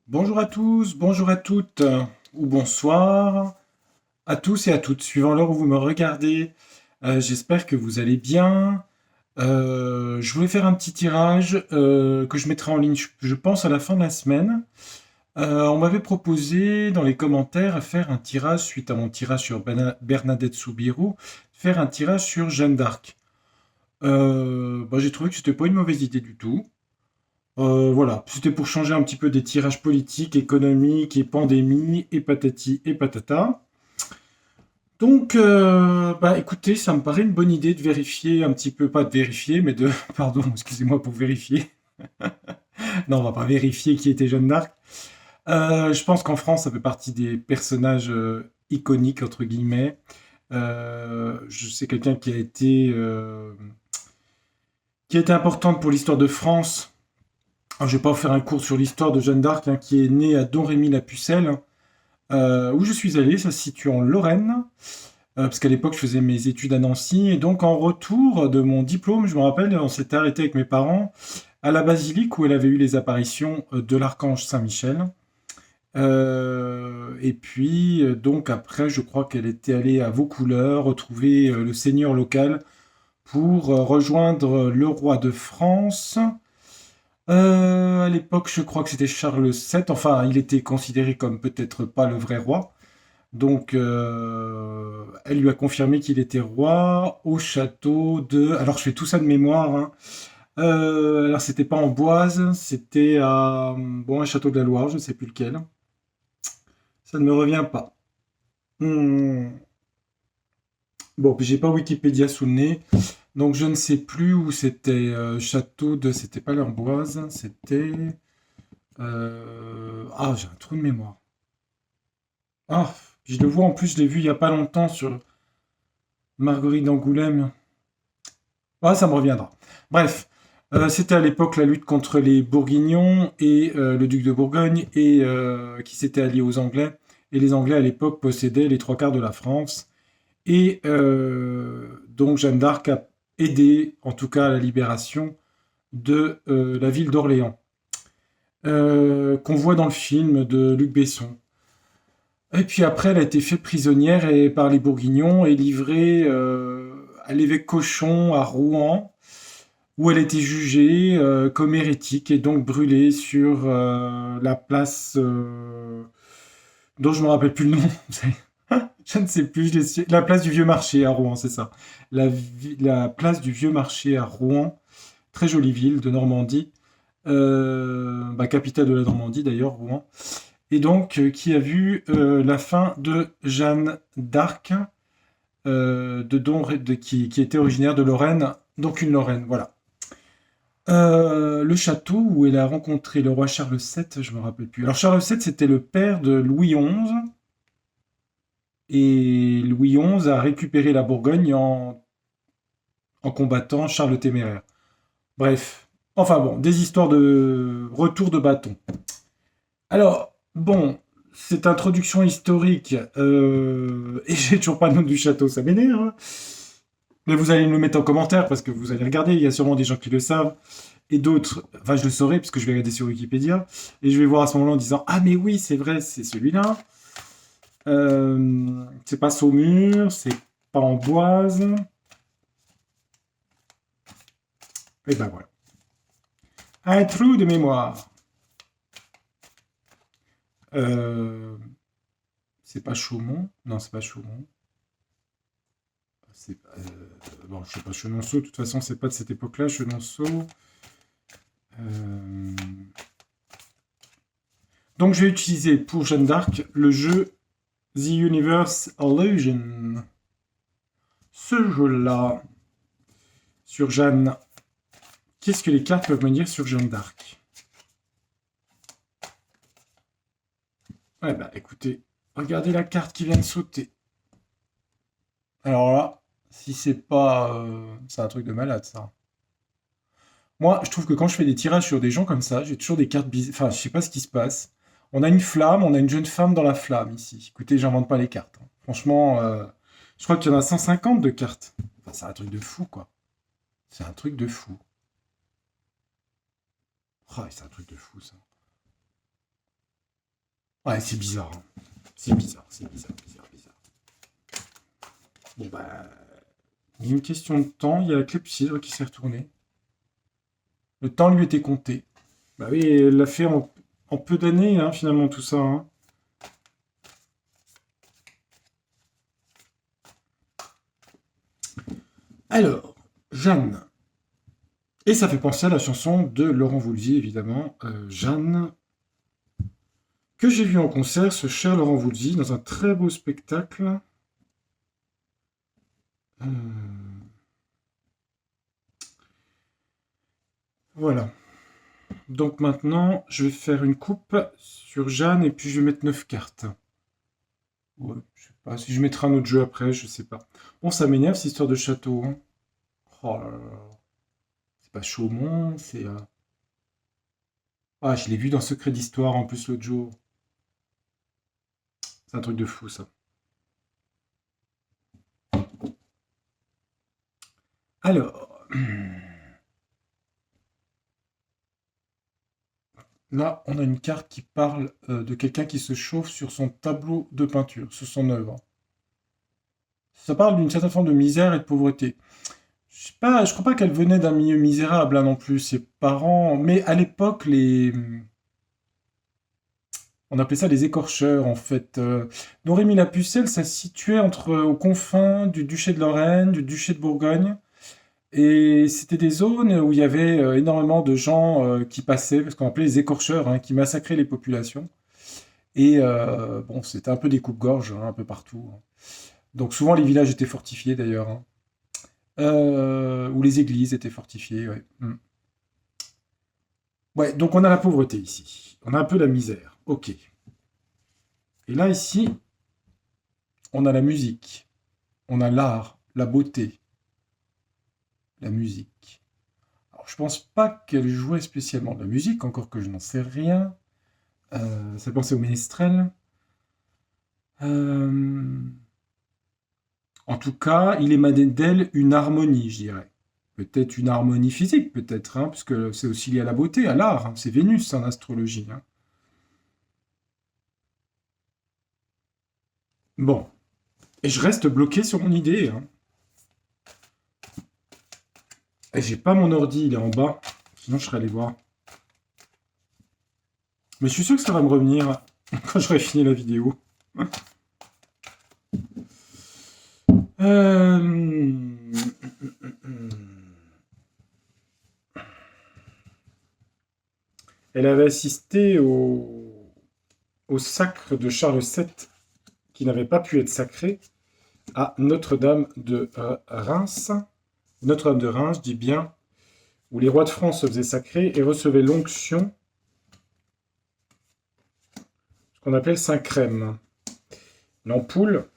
Bonjour à tous, bonjour à toutes, ou bonsoir à tous et à toutes, suivant l'heure où vous me regardez. J'espère que vous allez bien. Je voulais faire un petit tirage que je mettrai en ligne, je pense, à la fin de la semaine. On m'avait proposé dans les commentaires à faire un tirage suite à mon tirage sur Bernadette Soubirous, faire un tirage sur Jeanne d'Arc. J'ai trouvé que c'était pas une mauvaise idée du tout. Voilà, c'était pour changer un petit peu des tirages politiques, économiques et pandémie et patati et patata. Donc, écoutez, ça me paraît une bonne idée de vérifier un petit peu, pas de vérifier, mais de, pardon, excusez-moi pour vérifier. Non, on va pas vérifier qui était Jeanne d'Arc. Je pense qu'en France, ça fait partie des personnages iconiques entre guillemets. Je sais quelqu'un qui a été importante pour l'histoire de France. Alors, je vais pas vous faire un cours sur l'histoire de Jeanne d'Arc, hein, qui est née à Domrémy-la-Pucelle, où je suis allé. Ça se situe en Lorraine, parce qu'à l'époque, je faisais mes études à Nancy. Et donc, en retour de mon diplôme, je me rappelle, on s'était arrêté avec mes parents à la basilique où elle avait eu les apparitions de l'archange Saint-Michel. Et puis, donc après, je crois qu'elle était allée à Vaucouleurs retrouver le seigneur local pour rejoindre le roi de France. À l'époque, je crois que c'était Charles VII. Enfin, il était considéré comme peut-être pas le vrai roi. Donc, elle lui a confirmé qu'il était roi au château de. Alors, je fais tout ça de mémoire, hein. Alors, c'était pas en Boise, c'était à un château de la Loire, je ne sais plus lequel. Ça ne me revient pas. Hmm. Bon, puis j'ai pas Wikipédia sous le nez, donc je ne sais plus où c'était. Château de. C'était pas l'Amboise, c'était. Ah, j'ai un trou de mémoire. Ah, je le vois en plus, je l'ai vu il y a pas longtemps sur Marguerite d'Angoulême. Ah, ça me reviendra. Bref, c'était à l'époque la lutte contre les Bourguignons et le duc de Bourgogne et qui s'étaient alliés aux Anglais. Et les Anglais à l'époque possédaient les trois quarts de la France. Et donc Jeanne d'Arc a aidé, en tout cas à la libération de la ville d'Orléans, qu'on voit dans le film de Luc Besson. Et puis après, elle a été faite prisonnière par les Bourguignons et livrée à l'évêque Cochon à Rouen, où elle était jugée comme hérétique et donc brûlée sur la place dont je ne me rappelle plus le nom. Je ne sais plus, la place du Vieux Marché à Rouen, c'est ça. La place du Vieux Marché à Rouen, très jolie ville de Normandie, capitale de la Normandie d'ailleurs, Rouen. Et donc qui a vu la fin de Jeanne d'Arc, qui était originaire de Lorraine, donc une Lorraine, voilà. Le château où elle a rencontré le roi Charles VII, je me rappelle plus. Alors Charles VII, c'était le père de Louis XI, et Louis XI a récupéré la Bourgogne en combattant Charles le Téméraire. Bref, enfin bon, des histoires de retour de bâton. Alors, bon, cette introduction historique, et j'ai toujours pas le nom du château, ça m'énerve. Mais vous allez me le mettre en commentaire parce que vous allez regarder, il y a sûrement des gens qui le savent. Et d'autres, enfin je le saurai parce que je vais regarder sur Wikipédia. Et je vais voir à ce moment-là en disant ah mais oui, c'est vrai, c'est celui-là. C'est pas Saumur, c'est pas Amboise. Et ben voilà. Un trou de mémoire. Euh, c'est pas Chaumont. Non, c'est pas Chaumont. Bon, je sais pas, Chenonceau, de toute façon, c'est pas de cette époque-là, Chenonceau. Euh, Donc, je vais utiliser pour Jeanne d'Arc le jeu The Universe Illusion. Ce jeu-là, sur Jeanne, qu'est-ce que les cartes peuvent me dire sur Jeanne d'Arc? Ouais, bah écoutez, regardez la carte qui vient de sauter. Alors là, si c'est pas. C'est un truc de malade, ça. Moi, je trouve que quand je fais des tirages sur des gens comme ça, j'ai toujours des cartes bizarres. Enfin, je sais pas ce qui se passe. On a une flamme, on a une jeune femme dans la flamme ici. Écoutez, j'invente pas les cartes, hein. Franchement, je crois qu'il y en a 150 de cartes. Enfin, c'est un truc de fou, quoi. C'est un truc de fou. Oh, c'est un truc de fou, ça. Ouais, c'est bizarre, hein. C'est bizarre, bizarre. Bon, bah, il y a une question de temps. Il y a la clepsydre qui s'est retournée. Le temps lui était compté. Bah oui, elle l'a fait en peu d'années, hein, finalement, tout ça, hein. Alors, Jeanne. Et ça fait penser à la chanson de Laurent Voulzy, évidemment. Jeanne, que j'ai vu en concert, ce cher Laurent Voulzy, dans un très beau spectacle. Euh, Voilà. Donc maintenant, je vais faire une coupe sur Jeanne et puis je vais mettre 9 cartes. Ouais, je sais pas. Si je mettrai un autre jeu après, je sais pas. Bon, ça m'énerve cette histoire de château, hein. Oh là là. C'est pas Chaumont, c'est. Ah, je l'ai vu dans Secret d'Histoire en plus l'autre jour. C'est un truc de fou ça. Alors. Là, on a une carte qui parle de quelqu'un qui se chauffe sur son tableau de peinture, sur son œuvre. Ça parle d'une certaine forme de misère et de pauvreté. Je sais pas, je crois pas qu'elle venait d'un milieu misérable là non plus, ses parents. Mais à l'époque, on appelait ça les écorcheurs en fait. Norémie-la-Pucelle, ça se situait aux confins du duché de Lorraine, du duché de Bourgogne. Et c'était des zones où il y avait énormément de gens qui passaient, parce qu'on appelait les écorcheurs, hein, qui massacraient les populations. Et bon, c'était un peu des coupes-gorges, hein, un peu partout, hein. Donc souvent les villages étaient fortifiés d'ailleurs, hein. Ou les églises étaient fortifiées, ouais. Mm. Ouais, donc on a la pauvreté ici. On a un peu la misère. Ok. Et là, ici, on a la musique. On a l'art, la beauté, la musique. Alors, je pense pas qu'elle jouait spécialement de la musique, encore que je n'en sais rien. Ça pensait au ménestrel. Euh, En tout cas, il émanait d'elle une harmonie, je dirais. Peut-être une harmonie physique, peut-être, hein, parce que c'est aussi lié à la beauté, à l'art, hein. C'est Vénus en astrologie, hein. Bon, et je reste bloqué sur mon idée, hein. Et j'ai pas mon ordi, il est en bas. Sinon, je serais allé voir. Mais je suis sûr que ça va me revenir quand j'aurai fini la vidéo. Euh, Elle avait assisté au sacre de Charles VII, qui n'avait pas pu être sacré, à Notre-Dame de Reims. Notre-Dame de Reims, je dis bien, où les rois de France se faisaient sacrer et recevaient l'onction, ce qu'on appelait le Saint-Crème. L'ampoule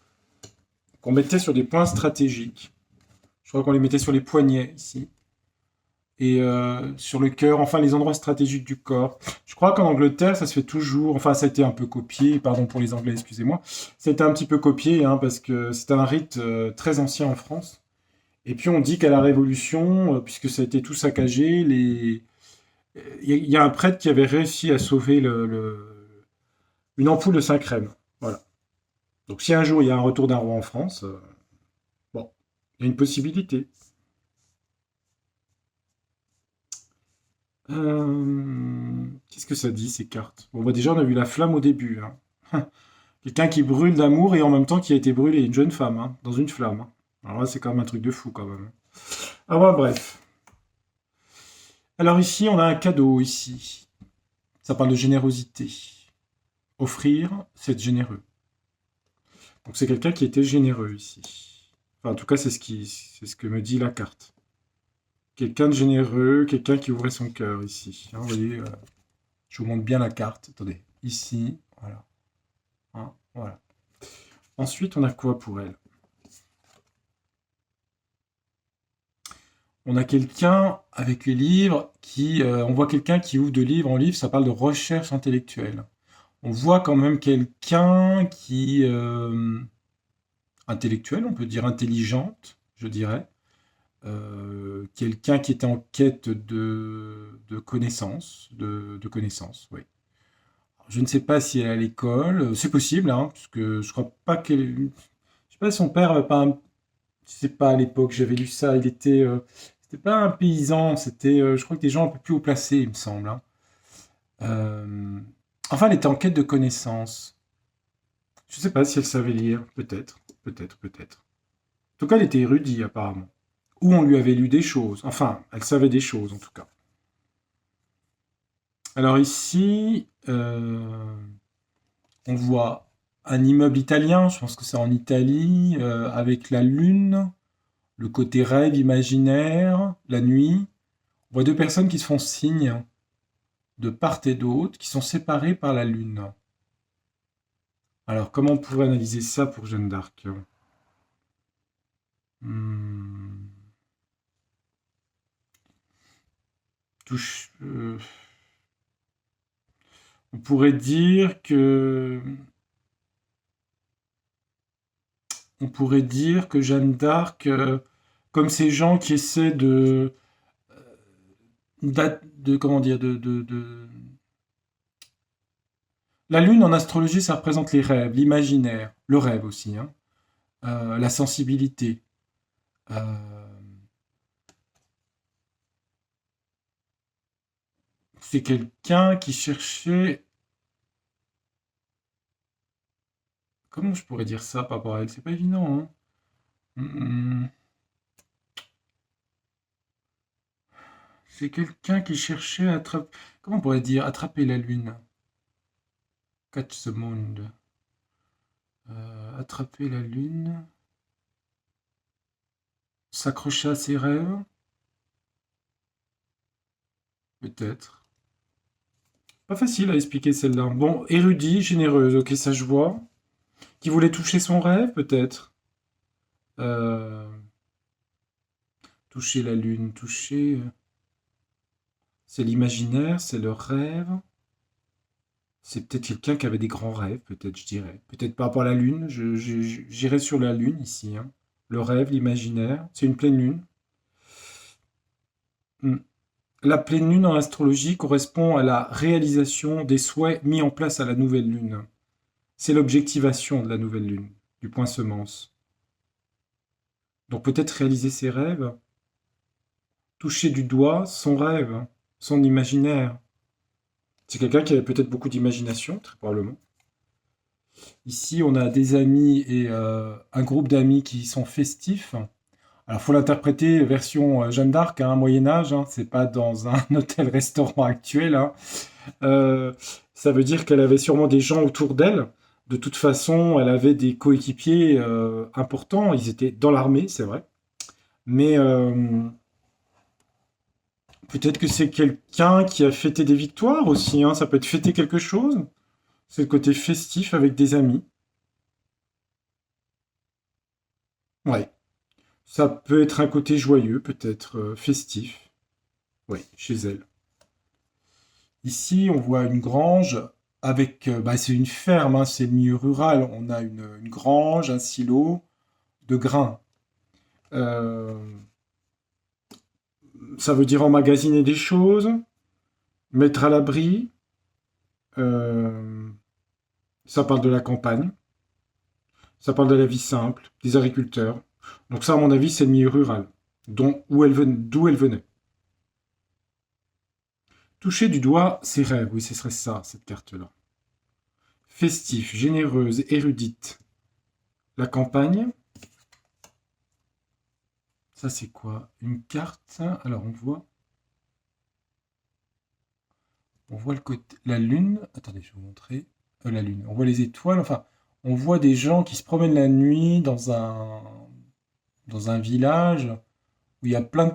qu'on mettait sur des points stratégiques. Je crois qu'on les mettait sur les poignets ici. Et sur le cœur, enfin les endroits stratégiques du corps. Je crois qu'en Angleterre, ça se fait toujours, enfin ça a été un peu copié, pardon pour les Anglais, excusez-moi, ça a été un petit peu copié, hein, parce que c'est un rite très ancien en France. Et puis on dit qu'à la Révolution, puisque ça a été tout saccagé, il y a un prêtre qui avait réussi à sauver une ampoule de Saint-Crème. Voilà. Donc si un jour il y a un retour d'un roi en France, bon, il y a une possibilité. Qu'est-ce que ça dit ces cartes? Bon, bah déjà on a vu la flamme au début, hein. Quelqu'un qui brûle d'amour et en même temps qui a été brûlé, une jeune femme, hein, dans une flamme, hein. Alors là c'est quand même un truc de fou quand même. Ah ouais, bref. Alors ici on a un cadeau ici. Ça parle de générosité. Offrir, c'est être généreux. Donc c'est quelqu'un qui était généreux ici. Enfin, en tout cas, c'est ce que me dit la carte. Quelqu'un de généreux, quelqu'un qui ouvrait son cœur ici, hein, vous voyez, je vous montre bien la carte. Attendez, ici, voilà, hein, voilà. Ensuite, on a quoi pour elle? On a quelqu'un avec les livres on voit quelqu'un qui ouvre de livre en livre. Ça parle de recherche intellectuelle. On voit quand même quelqu'un qui intellectuel, on peut dire intelligente, je dirais. Quelqu'un qui était en quête de connaissances, de connaissances, oui. Je ne sais pas si elle est à l'école. C'est possible, hein, parce que je crois pas qu'elle. Je sais pas, son père avait pas un. Je sais pas, à l'époque, j'avais lu ça. Il était. C'était pas un paysan, c'était, je crois que des gens un peu plus haut placés, il me semble, hein. Euh, Enfin, elle était en quête de connaissances. Je sais pas si elle savait lire. Peut-être, peut-être, peut-être. En tout cas, elle était érudite, apparemment. Ou on lui avait lu des choses. Enfin, elle savait des choses, en tout cas. Alors ici, on voit un immeuble italien, je pense que c'est en Italie, avec la lune, le côté rêve imaginaire, la nuit. On voit deux personnes qui se font signe de part et d'autre, qui sont séparées par la lune. Alors, comment on pourrait analyser ça pour Jeanne d'Arc? Hmm, touche, on pourrait dire que Jeanne d'Arc, comme ces gens qui essaient de comment dire, la lune en astrologie, ça représente les rêves, l'imaginaire, le rêve aussi, hein, la sensibilité. Euh, c'est quelqu'un qui cherchait, comment je pourrais dire ça par rapport à elle? C'est pas évident, hein. Hmm, c'est quelqu'un qui cherchait à attraper, comment on pourrait dire, attraper la lune, catch the moon. Attraper la lune, s'accrocher à ses rêves, peut-être. Pas facile à expliquer celle-là. Bon, érudit, généreuse, ok, ça je vois. Qui voulait toucher son rêve, peut-être. Euh, toucher la lune, toucher. C'est l'imaginaire, c'est le rêve. C'est peut-être quelqu'un qui avait des grands rêves, peut-être, je dirais. Peut-être par rapport à la lune, j'irais sur la lune ici, hein. Le rêve, l'imaginaire. C'est une pleine lune. Hmm. La pleine lune en astrologie correspond à la réalisation des souhaits mis en place à la nouvelle lune. C'est l'objectivation de la nouvelle lune, du point semence. Donc peut-être réaliser ses rêves, toucher du doigt son rêve, son imaginaire. C'est quelqu'un qui avait peut-être beaucoup d'imagination, très probablement. Ici, on a des amis et un groupe d'amis qui sont festifs. Alors, faut l'interpréter version Jeanne d'Arc, hein, Moyen Âge. Hein, c'est pas dans un hôtel-restaurant actuel. Hein. Euh, Ça veut dire qu'elle avait sûrement des gens autour d'elle. De toute façon, elle avait des coéquipiers importants. Ils étaient dans l'armée, c'est vrai. Mais peut-être que c'est quelqu'un qui a fêté des victoires aussi. Hein. Ça peut être fêter quelque chose. C'est le côté festif avec des amis. Ouais. Ça peut être un côté joyeux, peut-être festif. Oui, chez elle. Ici, on voit une grange avec, bah, c'est une ferme, hein, c'est le milieu rural. On a une grange, un silo de grains. Euh, Ça veut dire emmagasiner des choses, mettre à l'abri. euh, Ça parle de la campagne. Ça parle de la vie simple, des agriculteurs. Donc ça, à mon avis, c'est le milieu rural, d'où elle venait. Toucher du doigt ses rêves, oui, ce serait ça, cette carte-là. Festif, généreuse, érudite. La campagne, ça c'est quoi? Une carte. Alors on voit le côté, la lune. Attendez, je vais vous montrer. La lune. On voit les étoiles. Enfin, on voit des gens qui se promènent la nuit dans un village où il y a plein de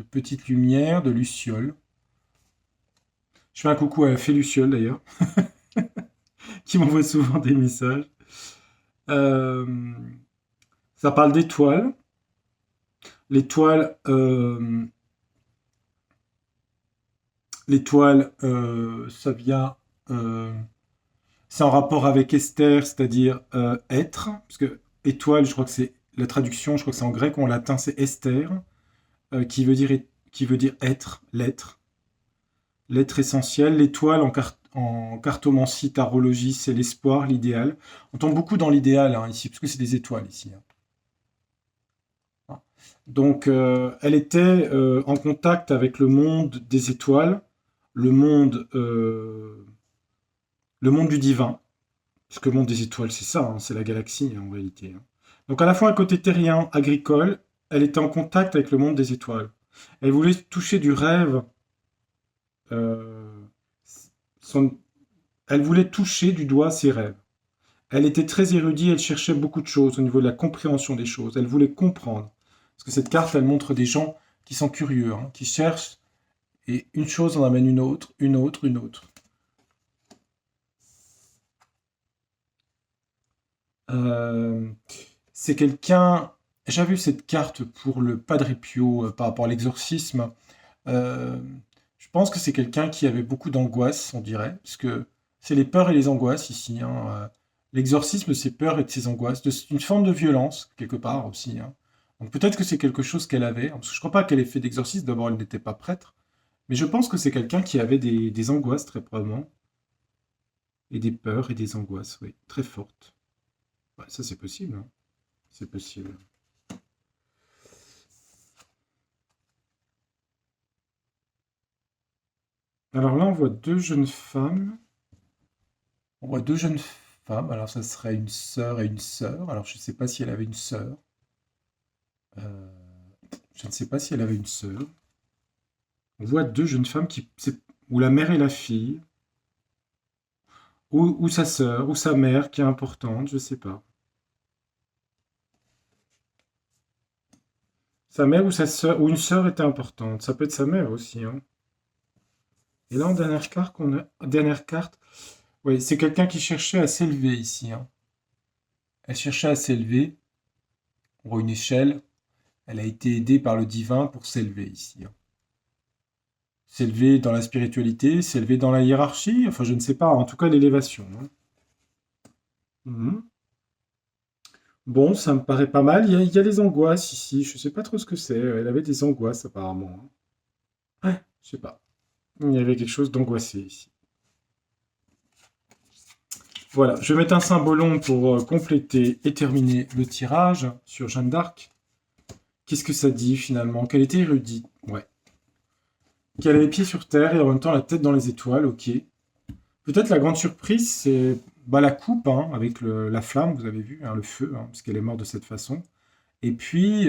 petites lumières, de lucioles. Je fais un coucou à Fée Luciole d'ailleurs, qui m'envoie souvent des messages. Euh, Ça parle d'étoiles. L'étoile, ça vient, euh, c'est en rapport avec Esther, c'est-à-dire être, parce que étoile, je crois que c'est la traduction, je crois que c'est en grec ou en latin, c'est Esther, qui veut dire être, l'être essentiel. L'étoile en cartomancie, tarologie, c'est l'espoir, l'idéal. On tombe beaucoup dans l'idéal hein, ici, parce que c'est des étoiles ici. Hein. Donc, elle était en contact avec le monde des étoiles, le monde, euh, le monde du divin. Parce que le monde des étoiles, c'est ça, hein, c'est la galaxie en réalité. Hein. Donc, à la fois un côté terrien, agricole, elle était en contact avec le monde des étoiles. Elle voulait toucher du rêve. euh, son- Elle voulait toucher du doigt ses rêves. Elle était très érudite, elle cherchait beaucoup de choses au niveau de la compréhension des choses. Elle voulait comprendre. Parce que cette carte, elle montre des gens qui sont curieux, hein, qui cherchent, et une chose en amène une autre, une autre, une autre. Euh, c'est quelqu'un. J'avais vu cette carte pour le Padre Pio par rapport à l'exorcisme. Euh, je pense que c'est quelqu'un qui avait beaucoup d'angoisse, on dirait, parce que c'est les peurs et les angoisses ici. Hein. L'exorcisme, c'est peurs et ses angoisses, une forme de violence, quelque part aussi. Hein. Donc peut-être que c'est quelque chose qu'elle avait, hein, parce que je ne crois pas qu'elle ait fait d'exorcisme, d'abord elle n'était pas prêtre, mais je pense que c'est quelqu'un qui avait des angoisses très probablement, et des peurs et des angoisses, oui, très fortes. Ouais, ça c'est possible, hein. C'est possible. Alors là, on voit deux jeunes femmes. On voit deux jeunes femmes. Alors ça serait une sœur et une sœur. Alors je ne sais pas si elle avait une sœur. Euh, je ne sais pas si elle avait une sœur. On voit deux jeunes femmes ou la mère et la fille, ou sa sœur, ou sa mère qui est importante, je ne sais pas. Sa mère ou sa sœur, ou une sœur était importante. Ça peut être sa mère aussi. Hein. Et là, en dernière carte, oui, c'est quelqu'un qui cherchait à s'élever ici. Hein. Elle cherchait à s'élever. On voit une échelle. Elle a été aidée par le divin pour s'élever ici. Hein. S'élever dans la spiritualité, s'élever dans la hiérarchie, enfin je ne sais pas, en tout cas l'élévation. Hein. Mhm. Bon, ça me paraît pas mal. Il y a les angoisses ici, je ne sais pas trop ce que c'est. Elle avait des angoisses apparemment. Hein. Ouais, je sais pas. Il y avait quelque chose d'angoissé ici. Voilà, je vais mettre un symbolon pour compléter et terminer le tirage sur Jeanne d'Arc. Qu'est-ce que ça dit finalement? Qu'elle était érudite, ouais. Qu'elle a les pieds sur terre et en même temps la tête dans les étoiles, ok. Peut-être la grande surprise, c'est bah, la coupe, hein, avec la flamme, vous avez vu, hein, le feu, hein, parce qu'elle est morte de cette façon. Et puis,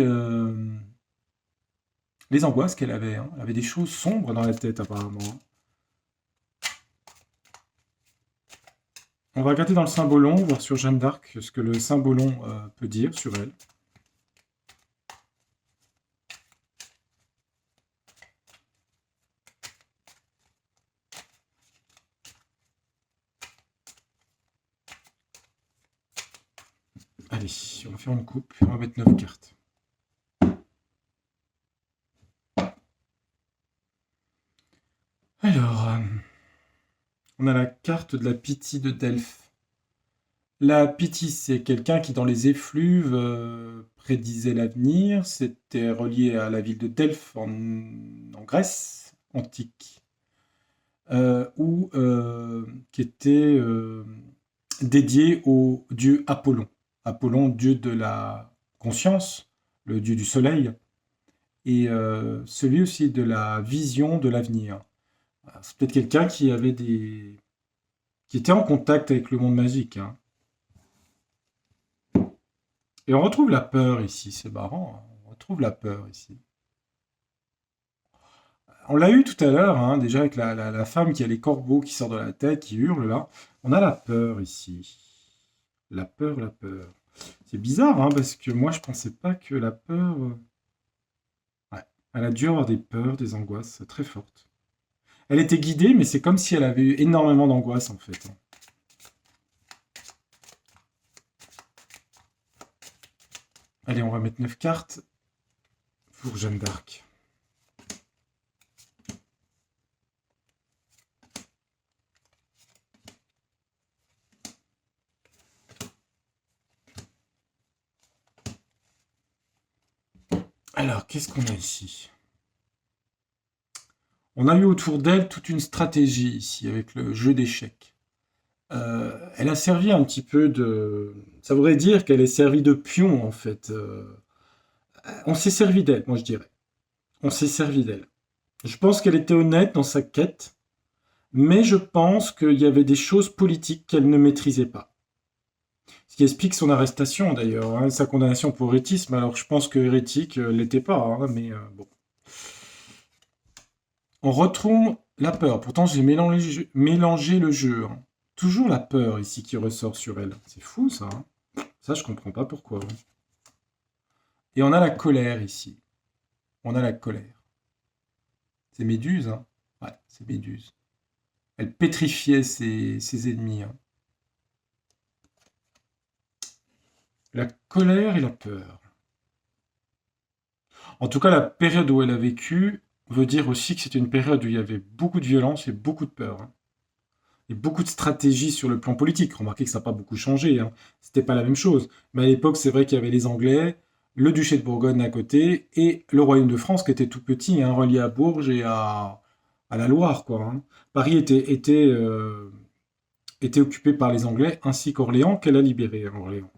les angoisses qu'elle avait. Hein. Elle avait des choses sombres dans la tête, apparemment. Hein. On va regarder dans le symbolon, voir sur Jeanne d'Arc ce que le symbolon peut dire sur elle. Allez, on va faire une coupe, on va mettre 9 cartes. Alors, on a la carte de la Pythie de Delphes. La Pythie, c'est quelqu'un qui, dans les effluves, prédisait l'avenir. C'était relié à la ville de Delphes en Grèce antique, qui était dédié au dieu Apollon. Apollon, dieu de la conscience, le dieu du soleil, et celui aussi de la vision de l'avenir. C'est peut-être quelqu'un qui était en contact avec le monde magique. Hein. Et on retrouve la peur ici, c'est marrant. Hein. On retrouve la peur ici. On l'a eu tout à l'heure, hein, déjà avec la femme qui a les corbeaux qui sortent de la tête, qui hurle là. On a la peur ici. La peur, la peur. C'est bizarre, hein, parce que moi je pensais pas que la peur. Ouais. Elle a dû avoir des peurs, des angoisses très fortes. Elle était guidée, mais c'est comme si elle avait eu énormément d'angoisse en fait. Hein. Allez, on va mettre 9 cartes pour Jeanne d'Arc. Alors, qu'est-ce qu'on a ici? On a eu autour d'elle toute une stratégie ici, avec le jeu d'échecs. Elle a servi un petit peu de... Ça voudrait dire qu'elle est servie de pion, en fait. On s'est servi d'elle, moi je dirais. On s'est servi d'elle. Je pense qu'elle était honnête dans sa quête, mais je pense qu'il y avait des choses politiques qu'elle ne maîtrisait pas. Ce qui explique son arrestation d'ailleurs, hein, sa condamnation pour hérétisme. Alors je pense que hérétique l'était pas, hein, mais bon. On retrouve la peur. Pourtant j'ai mélangé le jeu, hein. Toujours la peur ici qui ressort sur elle. C'est fou ça, hein. Ça je comprends pas pourquoi, hein. Et on a la colère ici. On a la colère. C'est Méduse, hein. Ouais, c'est Méduse. Elle pétrifiait ses ennemis, hein. La colère et la peur. En tout cas, la période où elle a vécu veut dire aussi que c'était une période où il y avait beaucoup de violence et beaucoup de peur, hein. Et beaucoup de stratégie sur le plan politique. Remarquez que ça n'a pas beaucoup changé, hein. C'était pas la même chose. Mais à l'époque, c'est vrai qu'il y avait les Anglais, le duché de Bourgogne à côté, et le royaume de France qui était tout petit, hein, relié à Bourges et à la Loire, quoi, hein. Paris était occupé par les Anglais, ainsi qu'Orléans, qu'elle a libéré, hein, Orléans.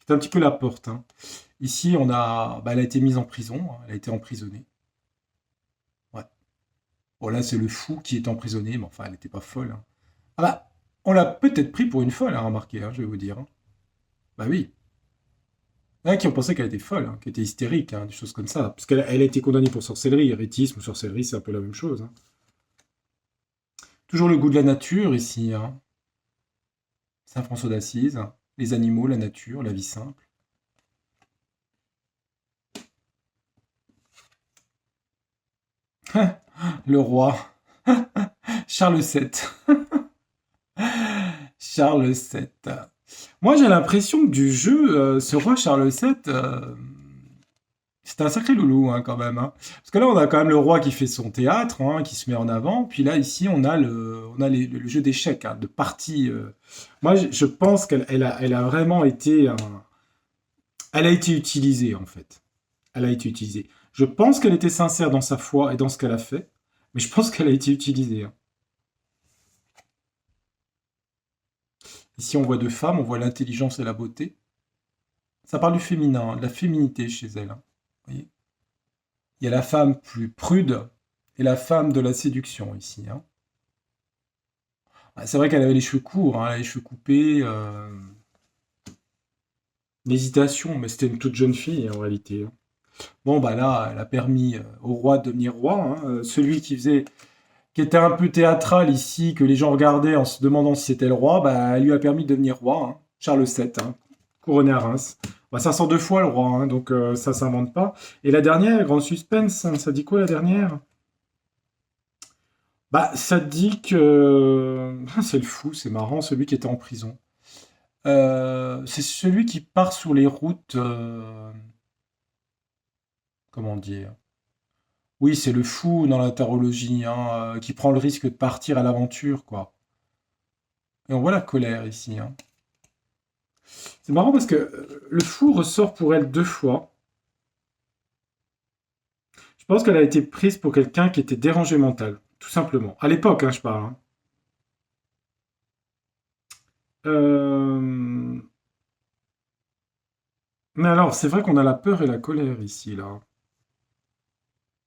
C'est un petit peu la porte, hein. Ici, elle a été mise en prison, hein, elle a été emprisonnée. Ouais. Bon, là, c'est le fou qui est emprisonné, mais enfin, elle n'était pas folle, hein. Ah bah, on l'a peut-être pris pour une folle, hein, remarquez, hein, je vais vous dire, hein. Bah oui. Il y en a qui ont pensé qu'elle était folle, hein, qu'elle était hystérique, hein, des choses comme ça. Parce qu'elle a été condamnée pour sorcellerie, hérétisme ou sorcellerie, c'est un peu la même chose, hein. Toujours le goût de la nature ici, hein. Saint François d'Assise, hein. Les animaux, la nature, la vie simple. Le roi, Charles VII. Charles VII. Moi, j'ai l'impression que du jeu, ce roi Charles VII, c'est un sacré loulou, hein, quand même, hein. Parce que là, on a quand même le roi qui fait son théâtre, hein, qui se met en avant. Puis là, ici, on a le jeu d'échecs, hein, de partie. Moi, je pense qu'elle a vraiment été elle a été utilisée, en fait. Elle a été utilisée. Je pense qu'elle était sincère dans sa foi et dans ce qu'elle a fait, mais je pense qu'elle a été utilisée, hein. Ici, on voit deux femmes, on voit l'intelligence et la beauté. Ça parle du féminin, de la féminité chez elle, hein. Vous voyez, il y a la femme plus prude et la femme de la séduction ici, hein. Ah, c'est vrai qu'elle avait les cheveux courts, hein, elle avait les cheveux coupés. L'hésitation, mais c'était une toute jeune fille en réalité, hein. Bon, bah là, elle a permis au roi de devenir roi, hein. Celui qui était un peu théâtral ici, que les gens regardaient en se demandant si c'était le roi, bah, elle lui a permis de devenir roi, hein. Charles VII, hein, couronné à Reims. Bah, ça sort deux fois le roi, hein, donc ça s'invente pas. Et la dernière, grande suspense, hein, ça dit quoi la dernière? Bah, ça dit que... Ah, c'est le fou, c'est marrant, celui qui était en prison. C'est celui qui part sur les routes... comment dire? Oui, c'est le fou dans la tarologie, hein, qui prend le risque de partir à l'aventure, quoi. Et on voit la colère ici, hein. C'est marrant parce que le fou ressort pour elle deux fois. Je pense qu'elle a été prise pour quelqu'un qui était dérangé mental, tout simplement. À l'époque, hein, je parle, hein. Euh, Mais alors, c'est vrai qu'on a la peur et la colère ici, là.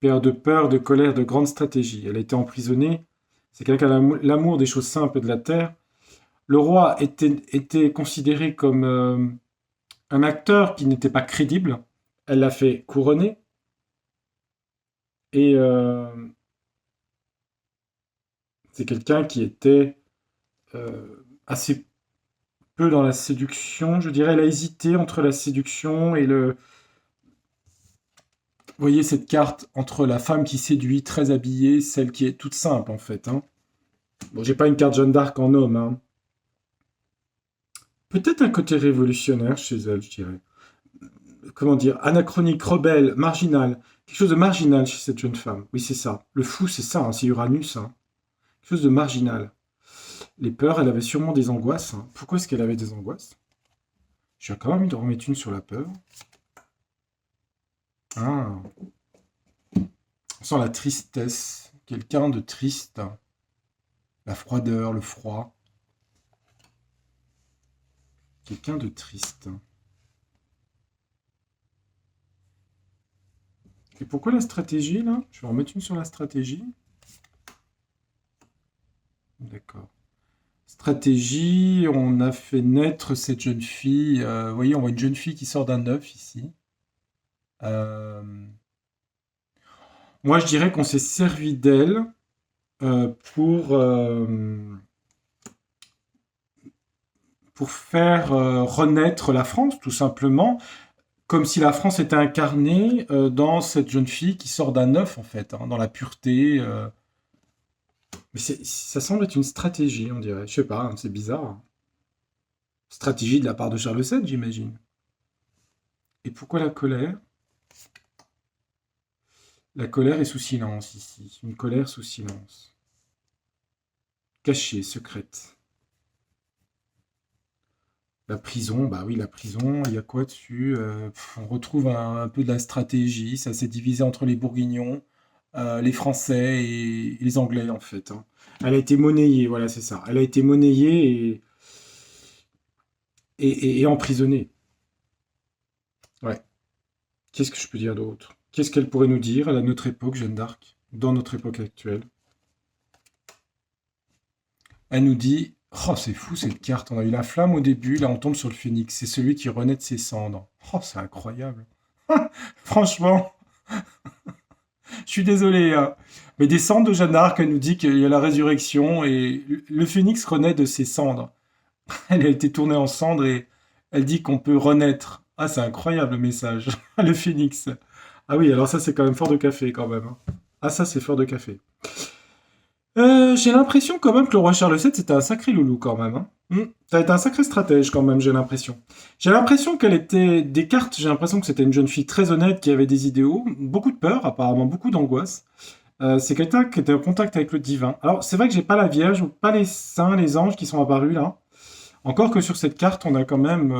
Peur, de colère, de grande stratégie. Elle a été emprisonnée. C'est quelqu'un qui a l'amour des choses simples et de la terre. Le roi était considéré comme un acteur qui n'était pas crédible. Elle l'a fait couronner. Et c'est quelqu'un qui était assez peu dans la séduction. Je dirais, elle a hésité entre la séduction et le... Vous voyez cette carte entre la femme qui séduit, très habillée, celle qui est toute simple en fait, hein. Bon, j'ai pas une carte Jeanne d'Arc en homme, hein. Peut-être un côté révolutionnaire chez elle, je dirais. Comment dire, anachronique, rebelle, marginal. Quelque chose de marginal chez cette jeune femme. Oui, c'est ça. Le fou, c'est ça, hein, c'est Uranus, hein. Quelque chose de marginal. Les peurs, elle avait sûrement des angoisses, hein. Pourquoi est-ce qu'elle avait des angoisses? J'ai quand même envie de remettre une sur la peur. Ah, on sent la tristesse. quelqu'un de triste. La froideur, le froid. Quelqu'un de triste. Et pourquoi la stratégie, là? Je vais en mettre une sur la stratégie. D'accord. Stratégie, on a fait naître cette jeune fille. Vous voyez, on voit une jeune fille qui sort d'un œuf ici. Euh, Moi, je dirais qu'on s'est servi d'elle pour, pour faire renaître la France, tout simplement, comme si la France était incarnée dans cette jeune fille qui sort d'un œuf, en fait, hein, dans la pureté. Mais ça semble être une stratégie, on dirait. Je sais pas, hein, c'est bizarre, hein. Stratégie de la part de Charles VII, j'imagine. Et pourquoi la colère? La colère est sous silence ici. Une colère sous silence. Cachée, secrète. La prison, bah oui, la prison, il y a quoi dessus? On retrouve un peu de la stratégie. Ça s'est divisé entre les Bourguignons, les Français et les Anglais, en fait, hein. Elle a été monnayée, voilà, c'est ça. Elle a été monnayée et emprisonnée. Ouais. Qu'est-ce que je peux dire d'autre? Qu'est-ce qu'elle pourrait nous dire à notre époque, Jeanne d'Arc, dans notre époque actuelle? Elle nous dit, oh, c'est fou cette carte, on a eu la flamme au début, là on tombe sur le phénix, c'est celui qui renaît de ses cendres. Oh, c'est incroyable. Franchement, je suis désolé, hein. Mais des cendres de Jeanne d'Arc, elle nous dit qu'il y a la résurrection et le phénix renaît de ses cendres. Elle a été tournée en cendres et elle dit qu'on peut renaître. Ah, c'est incroyable le message. Le phénix. Ah oui, alors ça c'est quand même fort de café quand même, hein. Ah ça c'est fort de café. J'ai l'impression quand même que le roi Charles VII, c'était un sacré loulou quand même, hein. Ça a été un sacré stratège quand même, j'ai l'impression. J'ai l'impression qu'elle était... Descartes, j'ai l'impression que c'était une jeune fille très honnête, qui avait des idéaux, beaucoup de peur, apparemment beaucoup d'angoisse. C'est quelqu'un qui était en contact avec le divin. Alors, c'est vrai que j'ai pas la Vierge, ou pas les saints, les anges qui sont apparus là. Encore que sur cette carte, on a quand même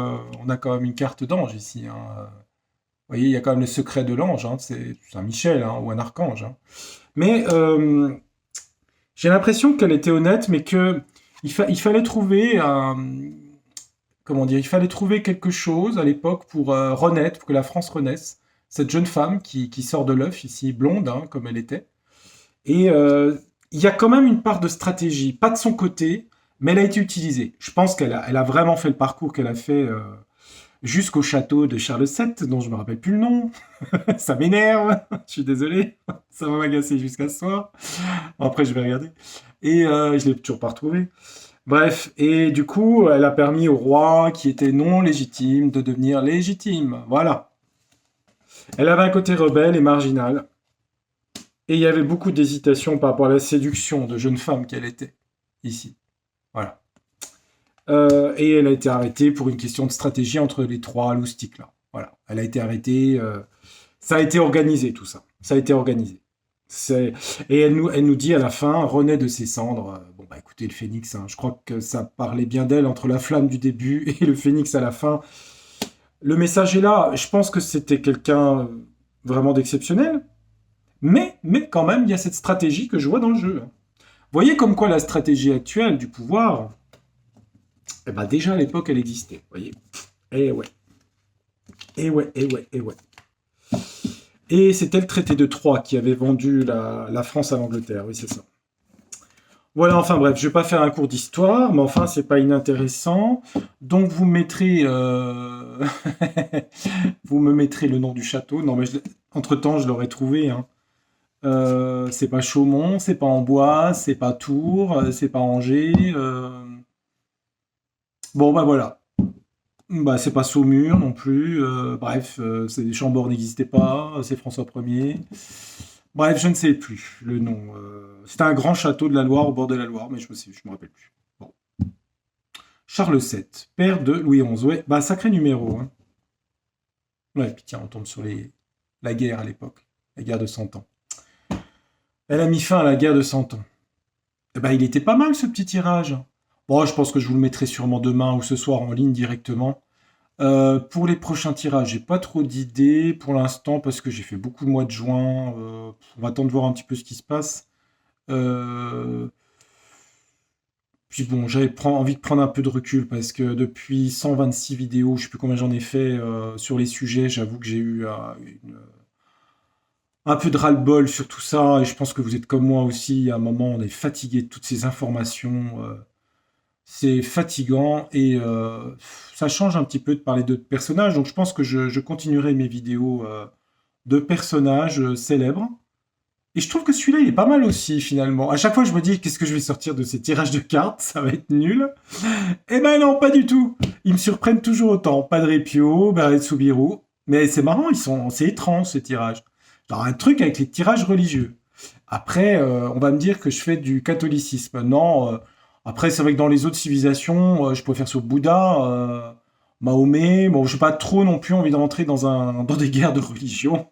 une carte d'ange ici, hein. Vous voyez, il y a quand même le secret de l'ange, hein. C'est Saint-Michel, hein, ou un archange, hein. Mais j'ai l'impression qu'elle était honnête, mais que il fallait trouver comment dire, il fallait trouver quelque chose à l'époque pour renaître, pour que la France renaisse. Cette jeune femme qui sort de l'œuf ici, blonde, hein, comme elle était. Et il y a quand même une part de stratégie, pas de son côté, mais elle a été utilisée. Je pense qu'elle a vraiment fait le parcours qu'elle a fait jusqu'au château de Charles VII, dont je me rappelle plus le nom. Ça m'énerve, je suis désolé, ça va m'agacer jusqu'à ce soir. Bon, après, je vais regarder. Et je l'ai toujours pas retrouvé. Bref, et du coup, elle a permis au roi qui était non légitime de devenir légitime. Voilà. Elle avait un côté rebelle et marginal. Et il y avait beaucoup d'hésitation par rapport à la séduction de jeune femme qu'elle était, ici. Voilà. Et elle a été arrêtée pour une question de stratégie entre les trois loustiques, là. Voilà. Elle a été arrêtée. Ça a été organisé, tout ça. Ça a été organisé. Et elle nous dit à la fin, renaît de ses cendres. Bon, bah écoutez, le phénix, hein, je crois que ça parlait bien d'elle entre la flamme du début et le phénix à la fin. Le message est là. Je pense que c'était quelqu'un vraiment d'exceptionnel. Mais quand même, il y a cette stratégie que je vois dans le jeu. Vous voyez comme quoi la stratégie actuelle du pouvoir, eh ben déjà à l'époque, elle existait. Vous voyez. Eh ouais. Eh ouais, eh ouais, eh ouais. Et c'était le traité de Troyes qui avait vendu la France à l'Angleterre, oui, c'est ça. Voilà, enfin bref, je vais pas faire un cours d'histoire, mais enfin, c'est pas inintéressant. Donc, vous mettrez... vous me mettrez le nom du château. Non, mais entre-temps, je l'aurais trouvé, hein. C'est pas Chaumont, c'est pas Amboise, c'est pas Tours, c'est pas Angers. Bon, bah voilà. Bah, c'est pas Saumur non plus. Bref, Chambord n'existait pas. C'est François Ier. Bref, je ne sais plus le nom. C'était un grand château de la Loire, au bord de la Loire, mais je me rappelle plus. Bon. Charles VII, père de Louis XI. Ouais, bah sacré numéro, hein. Ouais, puis tiens, on tombe sur la guerre à l'époque, la guerre de 100 ans. Elle a mis fin à la guerre de 100 ans. Eh ben, il était pas mal ce petit tirage. Bon, je pense que je vous le mettrai sûrement demain ou ce soir en ligne directement. Pour les prochains tirages, j'ai pas trop d'idées pour l'instant parce que j'ai fait beaucoup le mois de juin. On va attendre de voir un petit peu ce qui se passe. Euh, Puis bon, j'avais envie de prendre un peu de recul parce que depuis 126 vidéos, je sais plus combien j'en ai fait sur les sujets, j'avoue que j'ai eu un peu de ras-le-bol sur tout ça et je pense que vous êtes comme moi aussi. À un moment, on est fatigué de toutes ces informations. C'est fatigant et ça change un petit peu de parler de personnages. Donc je pense que je continuerai mes vidéos de personnages célèbres. Et je trouve que celui-là, il est pas mal aussi, finalement. À chaque fois, je me dis, qu'est-ce que je vais sortir de ces tirages de cartes? Ça va être nul. Eh ben non, pas du tout. Ils me surprennent toujours autant. Pas de Ripio, Barret Subiru. Mais c'est marrant, c'est étrange, ces tirages. Genre un truc avec les tirages religieux. Après, on va me dire que je fais du catholicisme. Non, après, c'est vrai que dans les autres civilisations, je peux faire sur Bouddha, Mahomet. Bon, je n'ai pas trop non plus envie de rentrer dans des guerres de religion.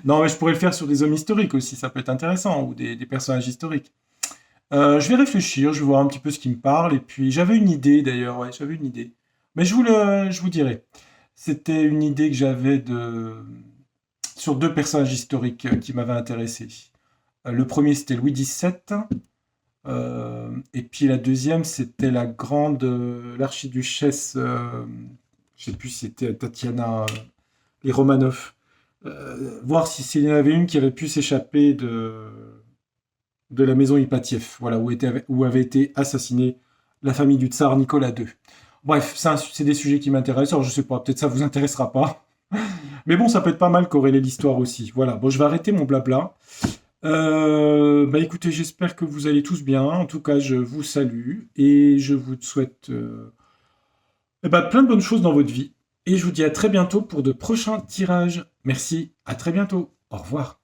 Non, mais je pourrais le faire sur des hommes historiques aussi, ça peut être intéressant, ou des personnages historiques. Je vais réfléchir, je vais voir un petit peu ce qui me parle, et puis j'avais une idée d'ailleurs, ouais, j'avais une idée. Mais je vous dirai. C'était une idée que j'avais sur deux personnages historiques qui m'avaient intéressé. Le premier, c'était Louis XVII, et puis la deuxième, c'était la grande, l'archiduchesse, je sais plus si c'était Tatiana, les Romanov. Voir si s'il y en avait une qui avait pu s'échapper de la maison Ipatiev, voilà, où avait été assassinée la famille du tsar Nicolas II. Bref, c'est des sujets qui m'intéressent. Alors je sais pas, peut-être ça vous intéressera pas. Mais bon, ça peut être pas mal corréler l'histoire aussi. Voilà, bon, je vais arrêter mon blabla. Bah écoutez, j'espère que vous allez tous bien. En tout cas, je vous salue et je vous souhaite plein de bonnes choses dans votre vie. Et je vous dis à très bientôt pour de prochains tirages. Merci, à très bientôt. Au revoir.